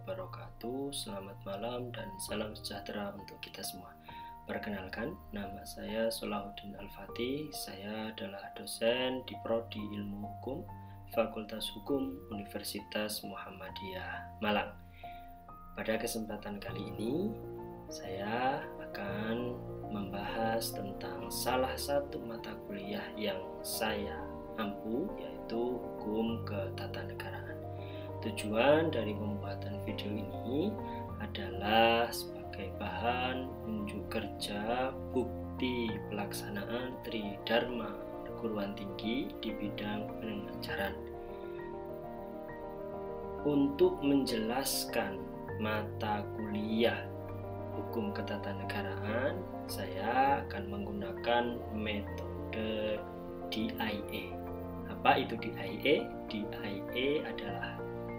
wabarakatuh. Selamat malam dan salam sejahtera untuk kita semua. Perkenalkan, nama saya Solahuddin Al-Fatih. Saya adalah dosen di Prodi Ilmu Hukum, Fakultas Hukum Universitas Muhammadiyah Malang. Pada kesempatan kali ini, saya akan membahas tentang salah satu mata kuliah yang saya ampu, yaitu Hukum Ketatanegaraan. Tujuan dari pembuatan video ini adalah sebagai bahan unjuk kerja bukti pelaksanaan Tridharma perguruan tinggi di bidang pengajaran. Untuk menjelaskan mata kuliah Hukum Ketatanegaraan, saya akan menggunakan metode DIA. Apa itu DIA? DIA adalah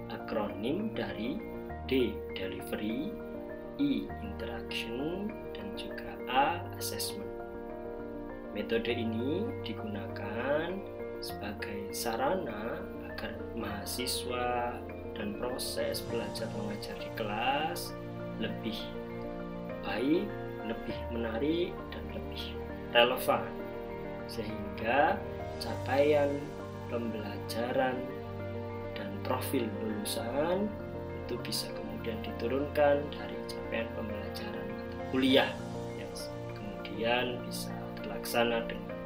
akronim dari D. Delivery, I. Interaction, dan juga A. Assessment. Metode ini digunakan sebagai sarana agar mahasiswa dan proses belajar mengajar di kelas lebih baik, lebih menarik, dan lebih relevan, sehingga capaian pembelajaran dan profil lulusan itu bisa kemudian diturunkan dari capaian pembelajaran mata kuliah yang kemudian bisa terlaksana dengan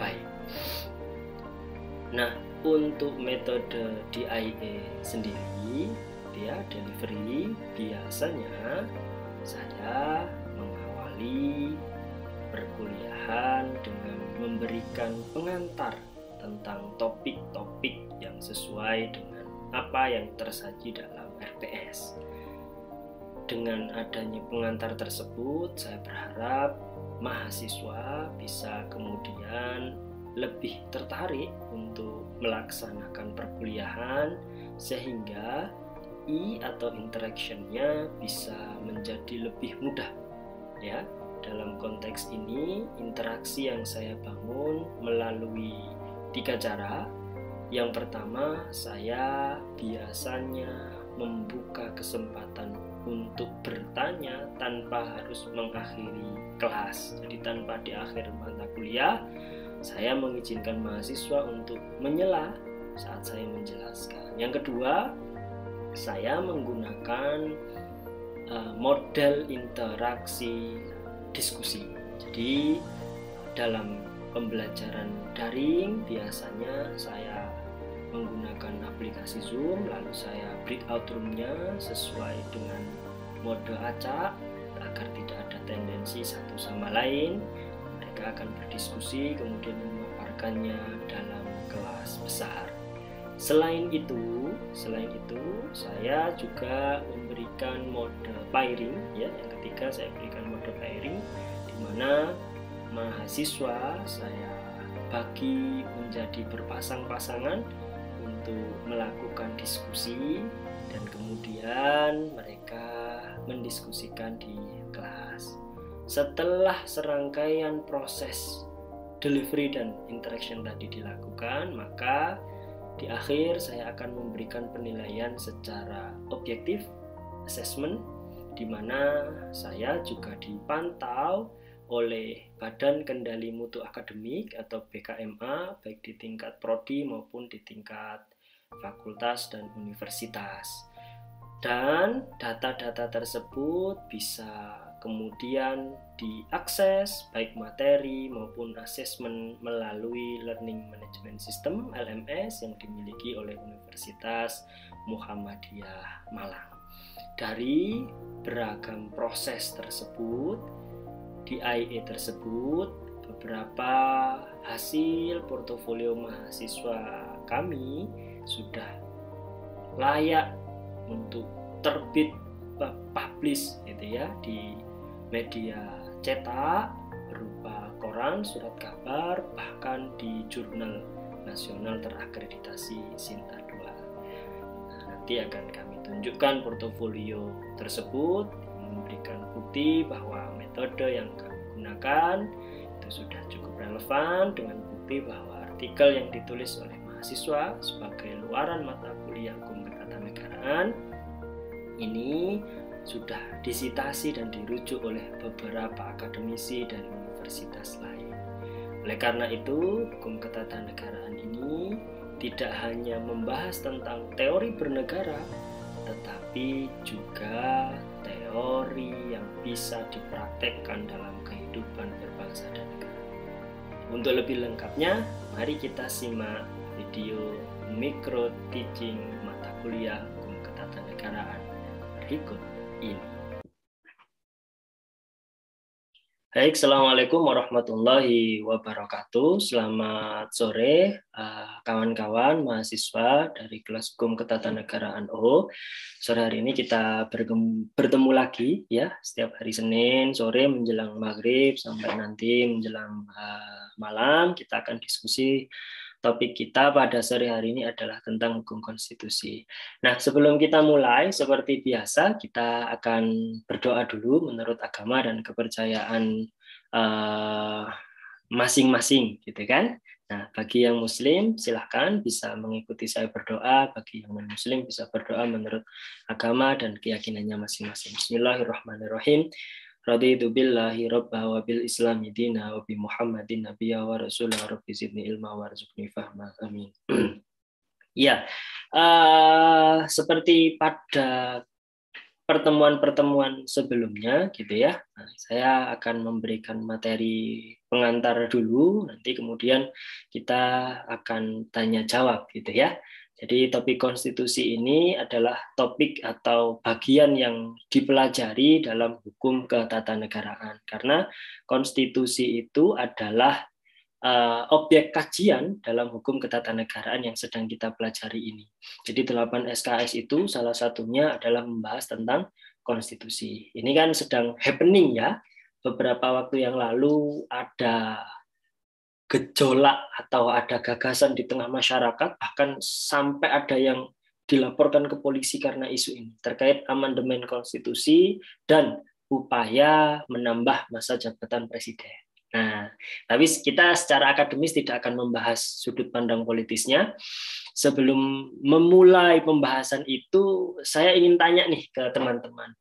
baik. Nah, untuk metode DIA sendiri, dia delivery, biasanya saya mengawali perkuliahan dengan memberikan pengantar tentang topik-topik yang sesuai dengan apa yang tersaji dalam RPS. Dengan adanya pengantar tersebut, saya berharap mahasiswa bisa kemudian lebih tertarik untuk melaksanakan perkuliahan, sehingga I atau interaction-nya bisa menjadi lebih mudah. Ya, dalam konteks ini, interaksi yang saya bangun melalui 3 cara. Yang pertama, saya biasanya membuka kesempatan untuk bertanya tanpa harus mengakhiri kelas. Jadi tanpa di akhir mata kuliah, saya mengizinkan mahasiswa untuk menyela saat saya menjelaskan. Yang kedua, saya menggunakan model interaksi diskusi. Jadi dalam pembelajaran daring biasanya saya menggunakan aplikasi Zoom, lalu saya breakout room-nya sesuai dengan mode acak agar tidak ada tendensi satu sama lain. Mereka akan berdiskusi kemudian memaparkannya dalam kelas besar. Selain itu saya juga memberikan mode pairing, ya. Yang ketiga, saya berikan mode pairing di mana mahasiswa saya bagi menjadi berpasang-pasangan untuk melakukan diskusi, dan kemudian mereka mendiskusikan di kelas. Setelah serangkaian proses delivery dan interaction tadi dilakukan, maka di akhir saya akan memberikan penilaian secara objektif, assessment, di mana saya juga dipantau oleh Badan Kendali Mutu Akademik atau BKMA, baik di tingkat prodi maupun di tingkat fakultas dan universitas. Dan data-data tersebut bisa kemudian diakses baik materi maupun asesmen melalui Learning Management System LMS yang dimiliki oleh Universitas Muhammadiyah Malang. Dari beragam proses tersebut, DIA tersebut, beberapa hasil portofolio mahasiswa kami sudah layak untuk terbit publish gitu ya, di media cetak berupa koran, surat kabar, bahkan di jurnal nasional terakreditasi Sinta 2. Nah, nanti akan kami tunjukkan portofolio tersebut, memberikan bukti bahwa metode yang kami gunakan itu sudah cukup relevan, dengan bukti bahwa artikel yang ditulis oleh mahasiswa sebagai luaran mata kuliah Hukum Ketatanegaraan ini sudah disitasi dan dirujuk oleh beberapa akademisi dari universitas lain. Oleh karena itu, hukum ketatanegaraan ini tidak hanya membahas tentang teori bernegara, tetapi juga teori yang bisa dipraktekkan dalam kehidupan berbangsa dan negara. Untuk lebih lengkapnya, mari kita simak video micro teaching mata kuliah hukum ketatanegaraan berikut ini. Baik, Assalamualaikum warahmatullahi wabarakatuh. Selamat sore kawan-kawan mahasiswa dari kelas hukum ketatanegaraan O. Sore hari ini kita bertemu lagi ya, setiap hari Senin sore menjelang maghrib sampai nanti menjelang malam kita akan diskusi. Topik kita pada sore hari ini adalah tentang hukum konstitusi. Nah, sebelum kita mulai, seperti biasa, kita akan berdoa dulu menurut agama dan kepercayaan masing-masing, gitu kan? Nah, bagi yang Muslim, silahkan bisa mengikuti saya berdoa. Bagi yang non-Muslim, bisa berdoa menurut agama dan keyakinannya masing-masing. Bismillahirrahmanirrahim. Raditu billahi rabba wa bil islami dina wa bi muhammadin nabiyya wa rasulah rabbi zidni ilma warzuqni fahma amin. Ya, seperti pada pertemuan-pertemuan sebelumnya gitu ya, saya akan memberikan materi pengantar dulu, nanti kemudian kita akan tanya jawab gitu ya. Jadi topik konstitusi ini adalah topik atau bagian yang dipelajari dalam hukum ketatanegaraan. Karena konstitusi itu adalah objek kajian dalam hukum ketatanegaraan yang sedang kita pelajari ini. Jadi 8 SKS itu salah satunya adalah membahas tentang konstitusi. Ini kan sedang happening ya. Beberapa waktu yang lalu ada gejolak atau ada gagasan di tengah masyarakat, bahkan sampai ada yang dilaporkan ke polisi karena isu ini terkait amandemen konstitusi dan upaya menambah masa jabatan presiden. Nah, tapi kita secara akademis tidak akan membahas sudut pandang politisnya. Sebelum memulai pembahasan itu, saya ingin tanya nih ke teman-teman.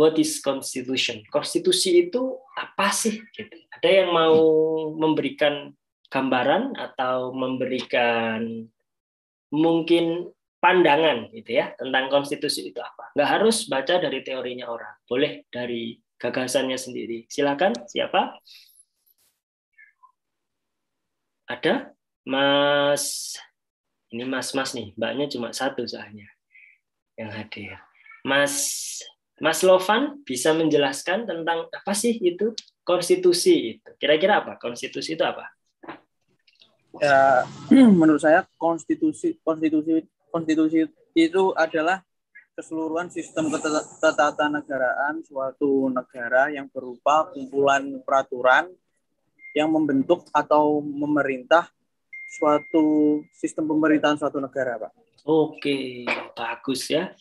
What is constitution? Konstitusi itu apa sih? Gitu. Ada yang mau memberikan gambaran atau memberikan mungkin pandangan gitu ya tentang konstitusi itu apa? Nggak harus baca dari teorinya orang, boleh dari gagasannya sendiri. Silakan, siapa? Ada? Mas, ini mas-mas nih, mbaknya cuma satu soalnya yang hadir. Mas Lovan bisa menjelaskan tentang apa sih itu konstitusi itu? Kira-kira apa? Konstitusi itu apa? Ya, menurut saya konstitusi itu adalah keseluruhan sistem ketatanegaraan suatu negara yang berupa kumpulan peraturan yang membentuk atau memerintah suatu sistem pemerintahan suatu negara, Pak. Oke, bagus ya.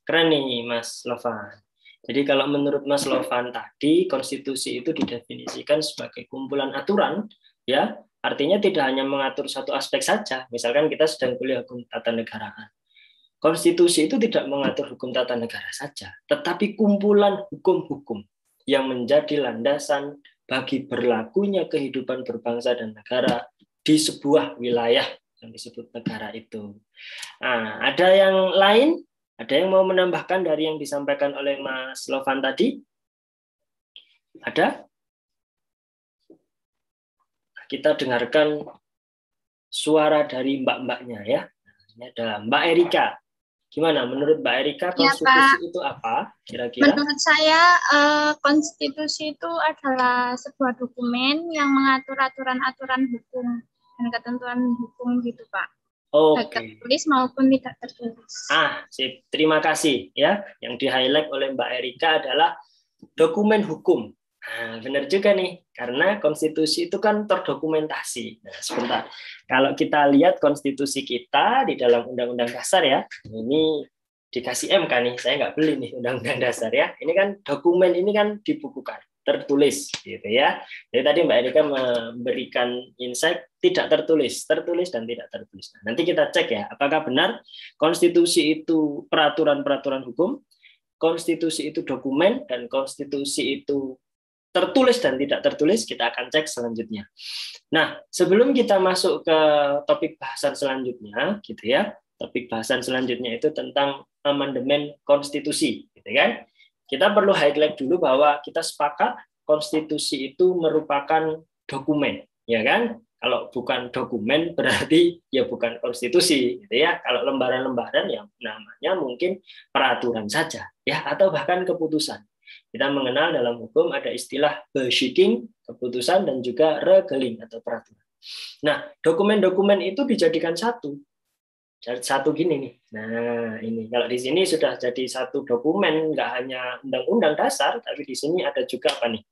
Keren nih Mas Lovan. Jadi kalau menurut Mas Lovan tadi, konstitusi itu didefinisikan sebagai kumpulan aturan, ya, artinya tidak hanya mengatur satu aspek saja. Misalkan kita sedang kuliah hukum tata negaraan. Konstitusi itu tidak mengatur hukum tata negara saja, tetapi kumpulan hukum-hukum yang menjadi landasan bagi berlakunya kehidupan berbangsa dan negara di sebuah wilayah yang disebut negara itu. Nah, ada yang lain? Ada yang mau menambahkan dari yang disampaikan oleh Mas Lovan tadi? Ada? Kita dengarkan suara dari mbak-mbaknya ya. Ini ada Mbak Erika. Gimana menurut Mbak Erika konstitusi itu apa kira-kira? Menurut saya konstitusi itu adalah sebuah dokumen yang mengatur aturan-aturan hukum dan ketentuan hukum gitu Pak. Baik tertulis maupun tidak tertulis. Sip. Terima kasih ya. Yang di-highlight oleh Mbak Erika adalah dokumen hukum. Nah, benar juga nih, karena konstitusi itu kan terdokumentasi. Nah, sebentar. Kalau kita lihat konstitusi kita di dalam Undang-Undang Dasar ya, ini dikasih MK nih, saya nggak beli nih Undang-Undang Dasar ya. Ini kan dokumen ini kan dibukukan, tertulis gitu ya. Jadi tadi Mbak Erika memberikan insight tidak tertulis dan tidak tertulis. Nah, nanti kita cek ya, apakah benar konstitusi itu peraturan-peraturan hukum konstitusi itu dokumen dan konstitusi itu tertulis dan tidak tertulis, kita akan cek selanjutnya. Nah, sebelum kita masuk ke topik bahasan selanjutnya, gitu ya. Topik bahasan selanjutnya itu tentang amandemen konstitusi, gitu kan. Kita perlu highlight dulu bahwa kita sepakat konstitusi itu merupakan dokumen, ya kan? Kalau bukan dokumen berarti ya bukan konstitusi, gitu ya. Kalau lembaran-lembaran yang namanya mungkin peraturan saja, ya, atau bahkan keputusan. Kita mengenal dalam hukum ada istilah beschiking, keputusan, dan juga regeling atau peraturan. Nah, dokumen-dokumen itu dijadikan satu gini nih. Nah, ini kalau di sini sudah jadi satu dokumen, nggak hanya undang-undang dasar, tapi di sini ada juga apa nih?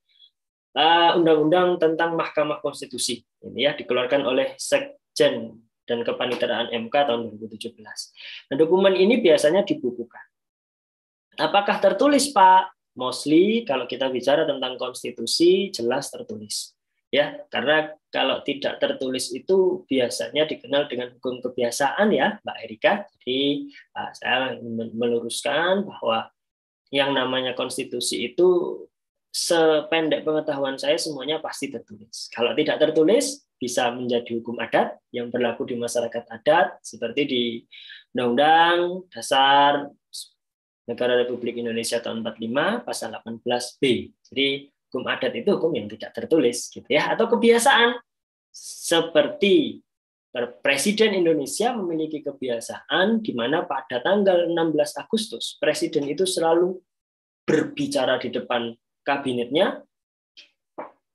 Undang-undang tentang Mahkamah Konstitusi. Ini ya dikeluarkan oleh Sekjen dan Kepaniteraan MK tahun 2017. Nah, dokumen ini biasanya dibukukan. Apakah tertulis, Pak? Mostly kalau kita bicara tentang konstitusi jelas tertulis. Ya, karena kalau tidak tertulis itu biasanya dikenal dengan hukum kebiasaan ya, Mbak Erika. Jadi saya meluruskan bahwa yang namanya konstitusi itu sependek pengetahuan saya semuanya pasti tertulis. Kalau tidak tertulis bisa menjadi hukum adat yang berlaku di masyarakat adat seperti di Undang-Undang Dasar Negara Republik Indonesia tahun 45 pasal 18B. Jadi hukum adat itu hukum yang tidak tertulis gitu ya, atau kebiasaan seperti Presiden Indonesia memiliki kebiasaan di mana pada tanggal 16 Agustus Presiden itu selalu berbicara di depan kabinetnya.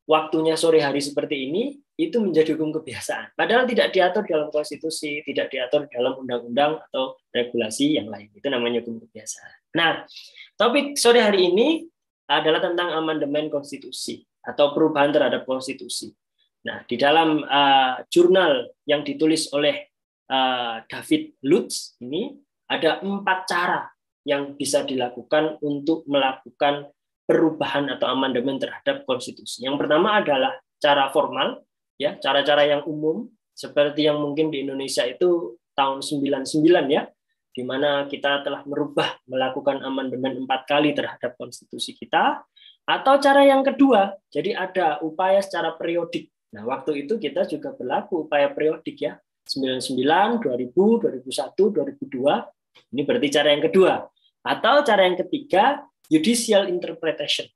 Waktunya sore hari seperti ini itu menjadi hukum kebiasaan. Padahal tidak diatur dalam konstitusi, tidak diatur dalam undang-undang atau regulasi yang lain. Itu namanya hukum kebiasaan. Nah, topik sore hari ini adalah tentang amandemen konstitusi atau perubahan terhadap konstitusi. Nah, di dalam jurnal yang ditulis oleh David Lutz ini ada 4 cara yang bisa dilakukan untuk melakukan perubahan atau amandemen terhadap konstitusi. Yang pertama adalah cara formal, ya, cara-cara yang umum seperti yang mungkin di Indonesia itu tahun 99 ya, di mana kita telah melakukan amandemen 4 kali terhadap konstitusi kita, atau cara yang kedua, jadi ada upaya secara periodik. Nah, waktu itu kita juga berlaku upaya periodik ya, 99, 2000, 2001, 2002. Ini berarti cara yang kedua. Atau cara yang ketiga, judicial interpretation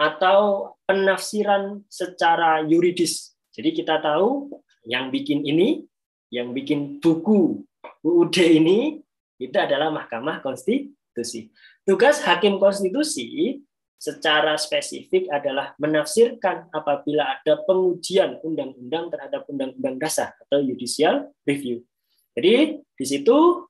atau penafsiran secara yuridis. Jadi kita tahu yang bikin ini, yang bikin buku UUD ini, itu adalah Mahkamah Konstitusi. Tugas hakim konstitusi secara spesifik adalah menafsirkan apabila ada pengujian undang-undang terhadap undang-undang dasar atau judicial review. Jadi di situ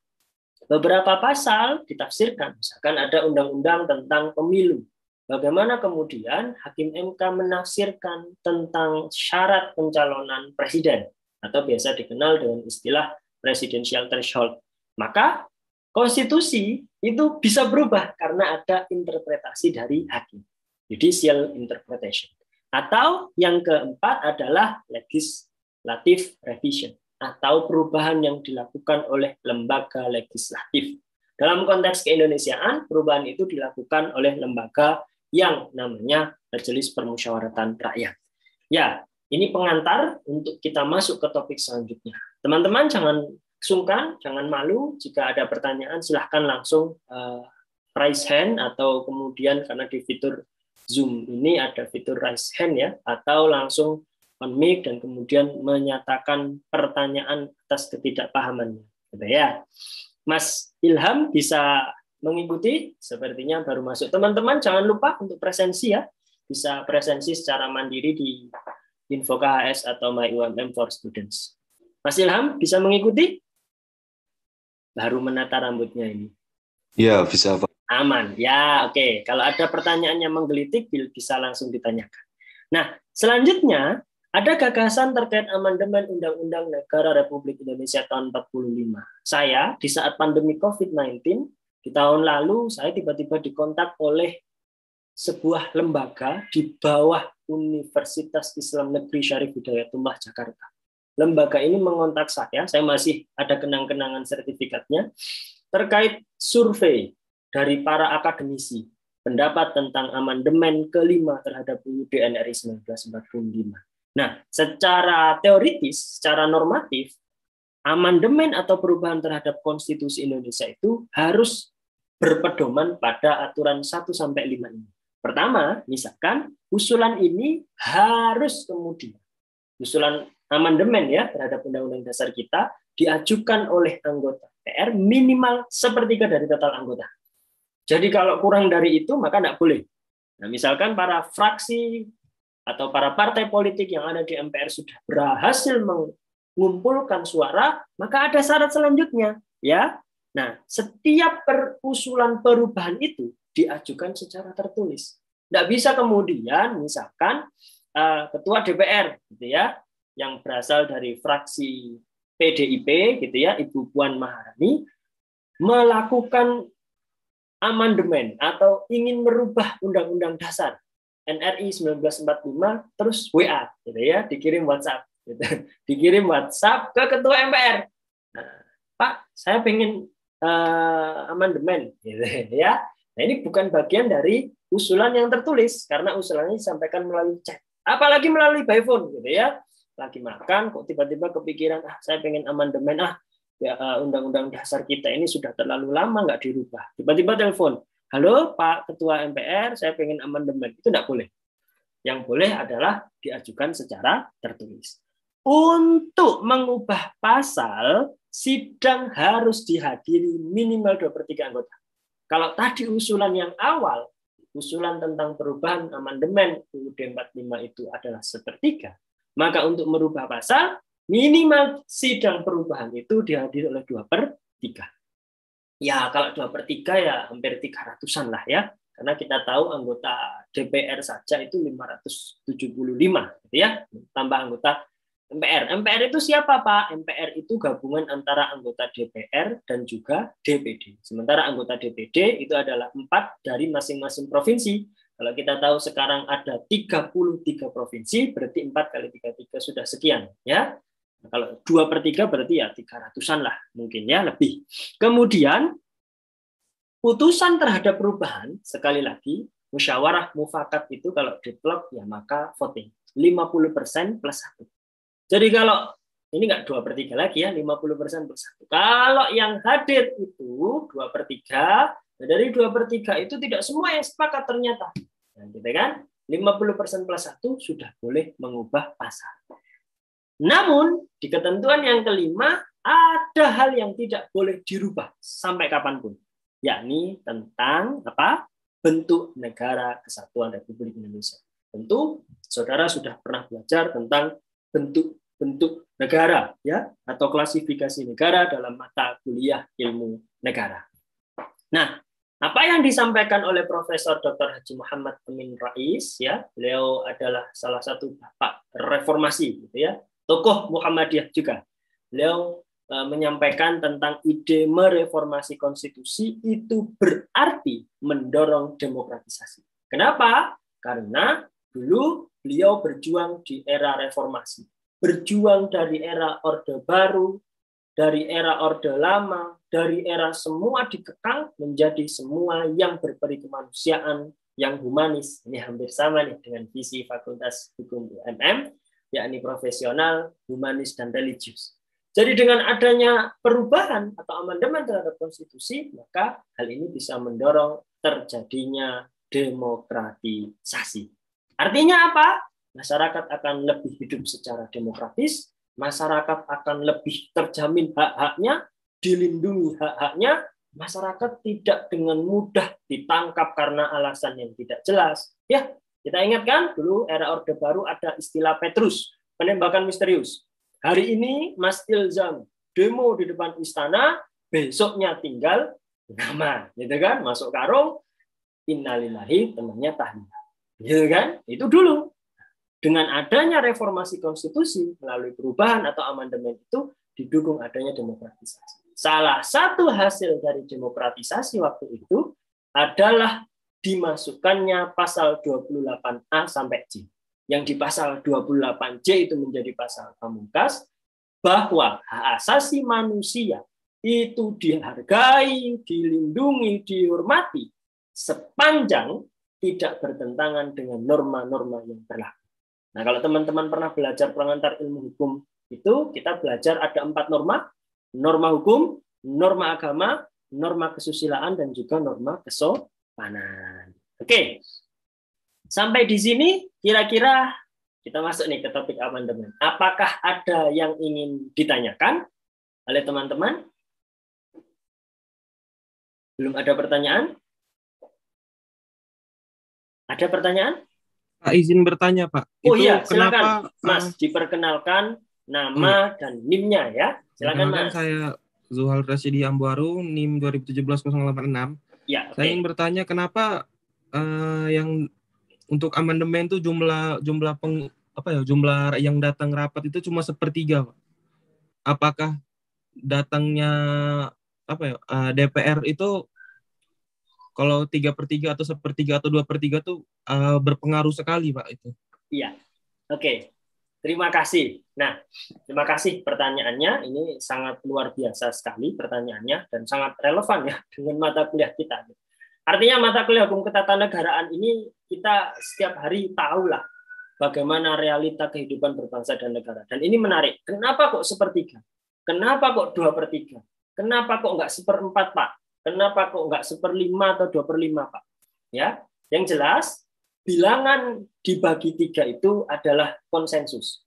beberapa pasal ditafsirkan, misalkan ada undang-undang tentang pemilu. Bagaimana kemudian Hakim MK menafsirkan tentang syarat pencalonan presiden, atau biasa dikenal dengan istilah presidential threshold. Maka konstitusi itu bisa berubah karena ada interpretasi dari hakim, judicial interpretation. Atau yang keempat adalah legislative revision, atau perubahan yang dilakukan oleh lembaga legislatif. Dalam konteks keindonesiaan, perubahan itu dilakukan oleh lembaga yang namanya Majelis Permusyawaratan Rakyat. Ya, ini pengantar untuk kita masuk ke topik selanjutnya. Teman-teman jangan sungkan, jangan malu. Jika ada pertanyaan, silahkan langsung raise hand, atau kemudian karena di fitur Zoom ini ada fitur raise hand ya, atau langsung on mic dan kemudian menyatakan pertanyaan atas ketidakpahamannya. Gitu ya. Mas Ilham bisa mengikuti, sepertinya baru masuk. Teman-teman jangan lupa untuk presensi ya. Bisa presensi secara mandiri di Info KHS atau My UMM for Students. Mas Ilham bisa mengikuti? Baru menata rambutnya ini. Ya, bisa Pak. Aman. Ya, oke. Kalau ada pertanyaan yang menggelitik bisa langsung ditanyakan. Nah, selanjutnya ada gagasan terkait amandemen Undang-Undang Negara Republik Indonesia tahun 45. Saya di saat pandemi COVID-19 di tahun lalu, saya tiba-tiba dikontak oleh sebuah lembaga di bawah Universitas Islam Negeri Syarif Hidayatullah Jakarta. Lembaga ini mengontak saya masih ada kenang-kenangan sertifikatnya, terkait survei dari para akademisi pendapat tentang amandemen kelima terhadap UUD NRI 1945. Nah, secara teoritis, secara normatif, amandemen atau perubahan terhadap konstitusi Indonesia itu harus berpedoman pada aturan 1 sampai 5 ini. Pertama, misalkan usulan ini harus kemudian usulan amandemen ya terhadap Undang-Undang Dasar kita diajukan oleh anggota DPR minimal sepertiga dari total anggota. Jadi kalau kurang dari itu maka tidak boleh. Nah, misalkan para fraksi atau para partai politik yang ada di MPR sudah berhasil mengumpulkan suara, maka ada syarat selanjutnya, ya. Nah, setiap usulan perubahan itu diajukan secara tertulis. Tidak bisa kemudian misalkan ketua DPR gitu ya, yang berasal dari fraksi PDIP gitu ya, Ibu Puan Maharani melakukan amandemen atau ingin merubah Undang-Undang Dasar NRI 1945 terus WA gitu ya, dikirim WhatsApp gitu. Dikirim WhatsApp ke ketua MPR. Nah, Pak, saya pengen amandemen gitu ya. Nah, ini bukan bagian dari usulan yang tertulis karena usulannya disampaikan melalui chat, apalagi melalui by phone gitu ya. Lagi makan kok tiba-tiba kepikiran saya pengen amandemen Undang-Undang Dasar kita ini sudah terlalu lama nggak dirubah. Tiba-tiba telepon, halo Pak Ketua MPR, saya pengen amandemen. Itu tidak boleh. Yang boleh adalah diajukan secara tertulis. Untuk mengubah pasal, sidang harus dihadiri minimal 2/3 anggota. Kalau tadi usulan yang awal, usulan tentang perubahan amandemen UUD 45 itu adalah 1/3, maka untuk merubah pasal, minimal sidang perubahan itu dihadiri oleh 2/3. Ya, kalau 2/3 ya hampir 300-an lah ya. Karena kita tahu anggota DPR saja itu 575, gitu ya. Tambah anggota MPR. MPR itu siapa, Pak? MPR itu gabungan antara anggota DPR dan juga DPD. Sementara anggota DPD itu adalah 4 dari masing-masing provinsi. Kalau kita tahu sekarang ada 33 provinsi, berarti 4 kali 33 sudah sekian. Ya. Nah, kalau 2/3 berarti ya 300-an lah mungkin ya lebih. Kemudian, putusan terhadap perubahan, sekali lagi, musyawarah mufakat itu kalau deadlock ya maka voting. 50% plus 1. Jadi kalau ini nggak 2/3 lagi ya, 50% plus 1. Kalau yang hadir itu 2/3, dari 2/3 itu tidak semua yang sepakat ternyata. Nah, gitu kan? 50% plus 1 sudah boleh mengubah pasal. Namun, di ketentuan yang kelima, ada hal yang tidak boleh dirubah sampai kapanpun. Yakni tentang bentuk negara kesatuan Republik Indonesia. Tentu, saudara sudah pernah belajar tentang bentuk negara ya atau klasifikasi negara dalam mata kuliah ilmu negara. Nah, apa yang disampaikan oleh Profesor Dr. Haji Muhammad Amin Rais ya, beliau adalah salah satu bapak reformasi gitu ya, tokoh Muhammadiyah juga. Beliau menyampaikan tentang ide mereformasi konstitusi itu berarti mendorong demokratisasi. Kenapa? Karena dulu beliau berjuang di era reformasi. Berjuang dari era Orde Baru, dari era Orde Lama, dari era semua dikekang menjadi semua yang berperi kemanusiaan, yang humanis. Ini hampir sama nih dengan visi Fakultas Hukum UMM, yakni profesional, humanis, dan religius. Jadi dengan adanya perubahan atau amandemen terhadap konstitusi, maka hal ini bisa mendorong terjadinya demokratisasi. Artinya apa? Masyarakat akan lebih hidup secara demokratis, masyarakat akan lebih terjamin hak-haknya, dilindungi hak-haknya, masyarakat tidak dengan mudah ditangkap karena alasan yang tidak jelas. Ya, kita ingatkan dulu era Orde Baru ada istilah Petrus, penembakan misterius. Hari ini Mas Ilzam demo di depan istana, besoknya tinggal nama, gitu kan? Masuk karung, innalillahi, temannya tahlilan. Gitu kan? Itu dulu. Dengan adanya reformasi konstitusi melalui perubahan atau amandemen itu didukung adanya demokratisasi. Salah satu hasil dari demokratisasi waktu itu adalah dimasukkannya pasal 28A sampai J. Yang di pasal 28J itu menjadi pasal pamungkas bahwa hak asasi manusia itu dihargai, dilindungi, dihormati sepanjang tidak bertentangan dengan norma-norma yang berlaku. Nah, kalau teman-teman pernah belajar pengantar ilmu hukum itu, kita belajar ada 4 norma: norma hukum, norma agama, norma kesusilaan, dan juga norma kesopanan. Oke, sampai di sini kira-kira kita masuk nih ke topik amandemen. Apakah ada yang ingin ditanyakan oleh teman-teman? Belum ada pertanyaan? Ada pertanyaan? Pak, izin bertanya, Pak. Oh itu iya, silakan, kenapa, Mas, diperkenalkan nama dan NIM-nya ya. Silakan, Mas. Saya Zuhal Rasidi Ambuaru, NIM 2017-086. Ya, saya ingin bertanya kenapa yang untuk amandemen itu jumlah yang datang rapat itu cuma 1/3, Pak. Apakah datangnya DPR itu kalau 3/3 atau 1/3 atau 2/3 tuh berpengaruh sekali, Pak, itu? Iya, oke. Terima kasih. Nah, terima kasih pertanyaannya. Ini sangat luar biasa sekali pertanyaannya dan sangat relevan ya dengan mata kuliah kita. Artinya mata kuliah hukum ketatanegaraan ini kita setiap hari tahulah bagaimana realita kehidupan berbangsa dan negara. Dan ini menarik. Kenapa kok 1/3? Kenapa kok 2/3? Kenapa kok nggak 1/4, Pak? Kenapa kok nggak 1/5 atau 2/5, Pak? Ya, yang jelas bilangan dibagi 3 itu adalah konsensus.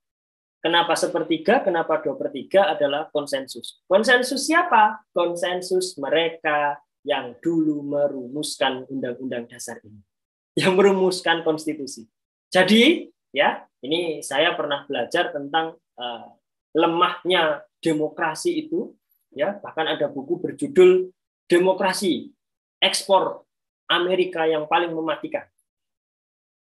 Kenapa 1/3? Kenapa 2/3 adalah konsensus? Konsensus siapa? Konsensus mereka yang dulu merumuskan Undang-Undang Dasar ini, yang merumuskan konstitusi. Jadi, ya, ini saya pernah belajar tentang lemahnya demokrasi itu, ya, bahkan ada buku berjudul Demokrasi, Ekspor Amerika yang Paling Mematikan.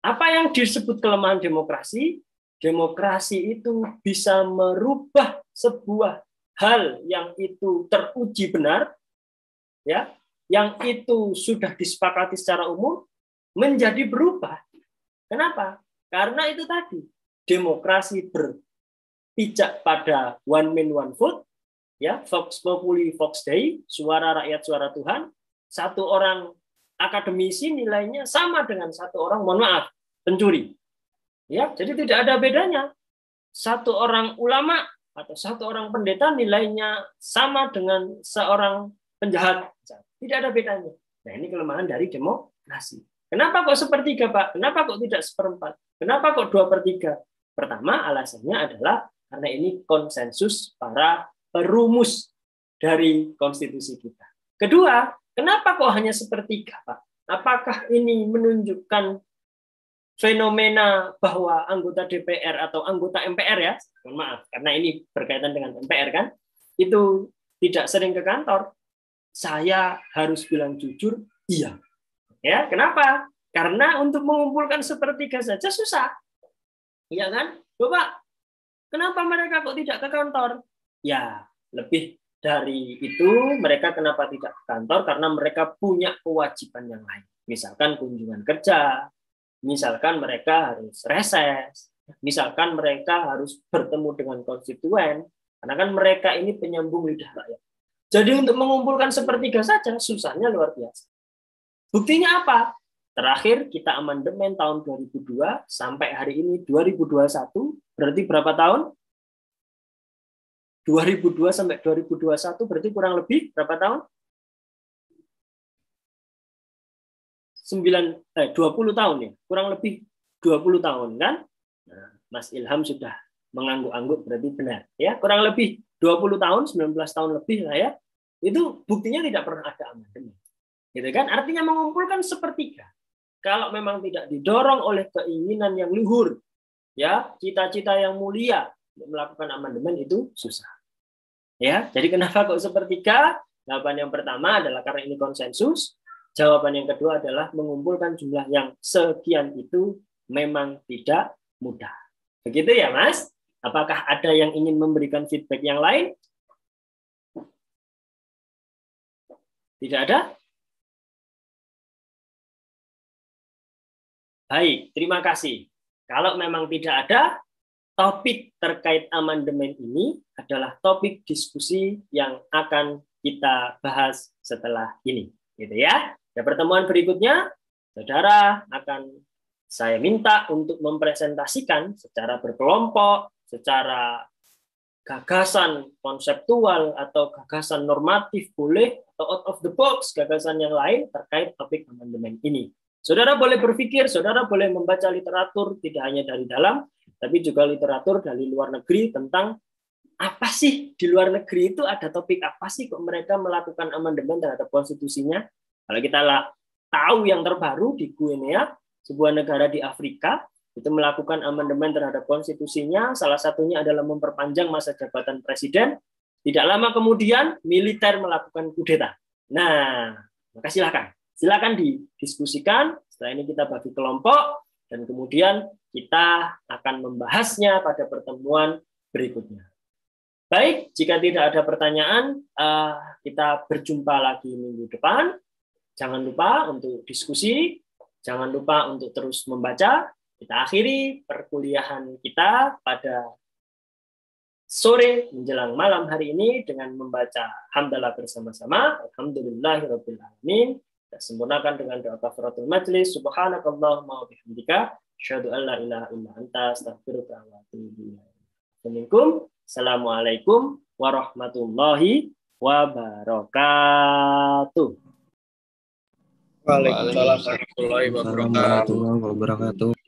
Apa yang disebut kelemahan demokrasi? Demokrasi itu bisa merubah sebuah hal yang itu teruji benar, ya, yang itu sudah disepakati secara umum menjadi berubah. Kenapa? Karena itu tadi, demokrasi berpijak pada one man one vote, ya, vox populi vox dei, suara rakyat suara Tuhan. Satu orang akademisi nilainya sama dengan satu orang, mohon maaf, pencuri. Ya, jadi tidak ada bedanya. Satu orang ulama atau satu orang pendeta nilainya sama dengan seorang penjahat. Tidak ada bedanya. Nah, ini kelemahan dari demokrasi. Kenapa kok 1/3, Pak? Kenapa kok tidak 1/4? Kenapa kok 2/3? Pertama, alasannya adalah karena ini konsensus para perumus dari konstitusi kita. Kedua, kenapa kok hanya 1/3, Pak? Apakah ini menunjukkan fenomena bahwa anggota DPR atau anggota MPR, ya, mohon maaf, karena ini berkaitan dengan MPR kan, itu tidak sering ke kantor? Saya harus bilang jujur, iya. Ya, kenapa? Karena untuk mengumpulkan 1/3 saja susah. Iya kan? Coba, kenapa mereka kok tidak ke kantor? Ya, lebih dari itu, mereka kenapa tidak ke kantor? Karena mereka punya kewajiban yang lain. Misalkan kunjungan kerja, misalkan mereka harus reses, misalkan mereka harus bertemu dengan konstituen, karena kan mereka ini penyambung lidah rakyat. Jadi untuk mengumpulkan 1/3 saja, susahnya luar biasa. Buktinya apa? Terakhir kita amandemen tahun 2002, sampai hari ini 2021, berarti berapa tahun? 2002 sampai 2021 berarti kurang lebih berapa tahun? 20 tahun ya, kurang lebih 20 tahun kan? Nah, Mas Ilham sudah mengangguk-angguk berarti benar ya, kurang lebih 20 tahun, 19 tahun lebih lah ya. Itu buktinya tidak pernah ada amandemen. Gitu kan? Artinya mengumpulkan 1/3. Kalau memang tidak didorong oleh keinginan yang luhur, ya, cita-cita yang mulia untuk melakukan amandemen itu susah. Ya, jadi kenapa kok 1/3? Jawaban yang pertama adalah karena ini konsensus. Jawaban yang kedua adalah mengumpulkan jumlah yang sekian itu memang tidak mudah. Begitu ya, Mas? Apakah ada yang ingin memberikan feedback yang lain? Tidak ada? Baik, terima kasih. Kalau memang tidak ada, topik terkait amandemen ini adalah topik diskusi yang akan kita bahas setelah ini, gitu ya. Di pertemuan berikutnya, saudara akan saya minta untuk mempresentasikan secara berkelompok, secara gagasan konseptual atau gagasan normatif boleh, atau out of the box gagasan yang lain terkait topik amandemen ini. Saudara boleh berpikir, saudara boleh membaca literatur tidak hanya dari dalam, tapi juga literatur dari luar negeri tentang apa sih di luar negeri itu ada topik apa sih kok mereka melakukan amandemen terhadap konstitusinya. Kalau kita tahu yang terbaru di Guinea, sebuah negara di Afrika, itu melakukan amandemen terhadap konstitusinya, salah satunya adalah memperpanjang masa jabatan presiden. Tidak lama kemudian, militer melakukan kudeta. Nah, maka silakan didiskusikan. Setelah ini kita bagi kelompok, dan kemudian kita akan membahasnya pada pertemuan berikutnya. Baik, jika tidak ada pertanyaan, kita berjumpa lagi minggu depan. Jangan lupa untuk diskusi, jangan lupa untuk terus membaca. Kita akhiri perkuliahan kita pada sore menjelang malam hari ini dengan membaca hamdalah bersama-sama. Alhamdulillahirabbil alamin. Kita sempurnakan dengan doa kafaratul majlis. Subhanakallahumma wa bihamdika asyhadu an la ilaha illa anta astaghfiruka wa atubu ilaik. Assalamualaikum warahmatullahi wabarakatuh. Waalaikumsalam warahmatullahi wabarakatuh. Warahmatullahi wabarakatuh.